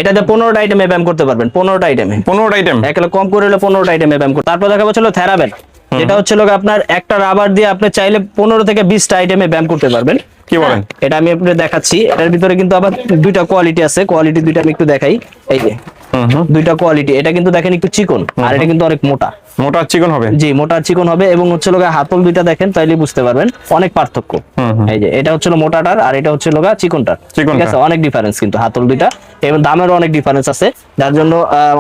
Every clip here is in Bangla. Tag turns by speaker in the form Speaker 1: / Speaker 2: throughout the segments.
Speaker 1: এটাতে 15টা আইটেমে ব্যায়াম করতে পারবেন, 15টা আইটেমে।
Speaker 2: 15টা আইটেম
Speaker 1: একলে কম করে হলে 15টা আইটেমে ব্যায়াম করতে। তারপর দেখাবো হলো থেরাবেল, যেটা হচ্ছে লোক আপনার একটা রাবার দিয়ে আপনি চাইলে 15 থেকে 20টা আইটেমে ব্যায়াম করতে পারবেন।
Speaker 2: কি বলেন?
Speaker 1: এটা আমি আপনাদের দেখাচ্ছি। এটার ভিতরে কিন্তু আবার দুইটা কোয়ালিটি আছে, কোয়ালিটি দুইটা আমি একটু দেখাই। এই যে দুইটা কোয়ালিটি, এটা কিন্তু দেখেন একটু চিকন, আর এটা কিন্তু অনেক মোটা।
Speaker 2: মোটা চিকন হবে?
Speaker 1: জি, মোটা চিকন হবে। এবং হচ্ছে লোক হাতল দুইটা দেখেন তাইলে বুঝতে পারবেন অনেক পার্থক্য। এই যে এটা হচ্ছে মোটাটার, আর এটা হচ্ছে লোক চিকনটার। ঠিক আছে, অনেক ডিফারেন্স কিন্তু হাতল দুইটা, এবং দামেরও অনেক ডিফারেন্স আছে। যার জন্য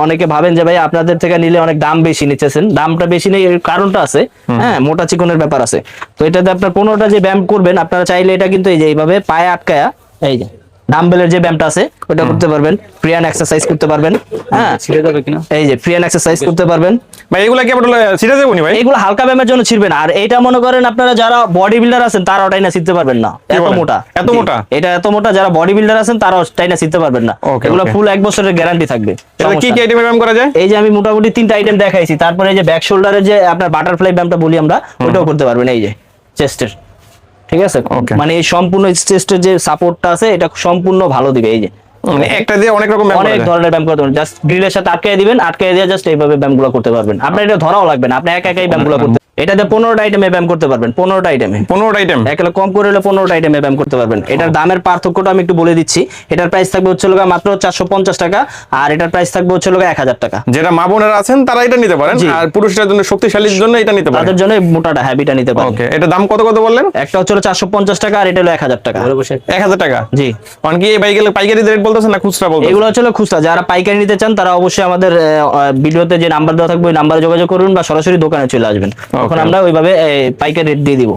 Speaker 1: অনেকে ভাবেন যে ভাই আপনাদের থেকে নিলে অনেক দাম বেশি নিচ্ছেন। দামটা বেশি নেই, এর কারণটা আছে। হ্যাঁ, মোটা চিকনের ব্যাপার আছে। তো এটাতে আপনার 15টা যে ব্যায়াম করবেন আপনারা চাইলে এটা কিন্তু এই যে এইভাবে পায়ে আটকায়া, এই যে ডাম্বেলের যে ব্যায়ামটা আছে ওটা করতে পারবেন, ফ্রি হ্যান্ড এক্সারসাইজ করতে পারবেন। হ্যাঁ, ছিড়ে যাবে কিনা, এই যে ফ্রি হ্যান্ড এক্সারসাইজ করতে পারবেন।
Speaker 2: ভাই এগুলা কি আপনারা সিরিয়াস যাবো নি ভাই?
Speaker 1: এগুলো হালকা ব্যায়ামের জন্য ছিড়বে না। আর এটা মনে করেন আপনারা যারা বডি বিল্ডার আছেন তারা ওটাই না শিখতে পারবেন না, এত মোটা।
Speaker 2: এত মোটা?
Speaker 1: এটা এত মোটা, যারা বডি বিল্ডার আছেন তারা ওটাই না শিখতে পারবেন না। এগুলো ফুল 1 বছরের গ্যারান্টি থাকবে।
Speaker 2: এটা কি কি আইটেমে ব্যায়াম করা যায়?
Speaker 1: এই যে আমি মোটামুটি 3টা আইটেম দেখাইছি। তারপরে এই যে ব্যাক শোল্ডারের যে আপনার বাটারফ্লাই ব্যায়ামটা বলি আমরা, ওটাও করতে পারবেন। এই যে চেস্টের, ঠিক আছে, মানে এই সম্পূর্ণ চেস্টের যে সাপোর্টটা আছে এটা সম্পূর্ণ ভালো দিবে। এই যে
Speaker 2: মানে একটা দিয়ে অনেক রকম ব্যায়াম করা
Speaker 1: অনেক
Speaker 2: যায়?
Speaker 1: ধরনের ব্যায়াম করতে পারবেন। জাস্ট গ্রিলের সাথে আটকে দিবেন, আটকে দিয়ে জাস্ট এইভাবে ব্যায়ামগুলো করতে পারবেন। আপনার এটা ধরাও লাগবে না, আপনি একা একাই ব্যায়ামগুলো করতে। এটাতে 15টা আইটেমে ব্যায়াম করতে পারবেন, 15টা আইটেমে।
Speaker 2: 15টা আইটেম?
Speaker 1: একলে কম করে হলে 15টা আইটেমে ব্যায়াম করতে পারবেন। এটার দামের পার্থক্যটা আমি একটু বলে দিচ্ছি। এটার প্রাইস থাকবে হচ্ছে লোক মাত্র 450 টাকা, আর এটার প্রাইস থাকবে হচ্ছে লোক 1000 টাকা।
Speaker 2: যেটা মা বোনেরা আছেন তারা এটা নিতে পারেন, আর পুরুষদের জন্য শক্তিশালীর জন্য এটা নিতে পারেন।
Speaker 1: তাদের জন্য মোটাটা হ্যাভিটা নিতে পারেন।
Speaker 2: ওকে, এটা দাম কত কত বললেন?
Speaker 1: একটা হচ্ছে 450 টাকা, আর এটা হলো 1000 টাকা।
Speaker 2: 1000 টাকা?
Speaker 1: জি।
Speaker 2: কারণ কি এই পাইকারি রেট বলতেছেন না খুচরা বলতেছেন?
Speaker 1: এগুলো হচ্ছে খুচরা। যারা পাইকারি নিতে চান তারা অবশ্যই আমাদের ভিডিওতে যে নাম্বার দেওয়া থাকবে ওই নাম্বারে যোগাযোগ করুন, বা সরাসরি দোকানে চলে আসবেন, তখন আমরা ওইভাবে পাইকারি রেট দিয়ে দিব।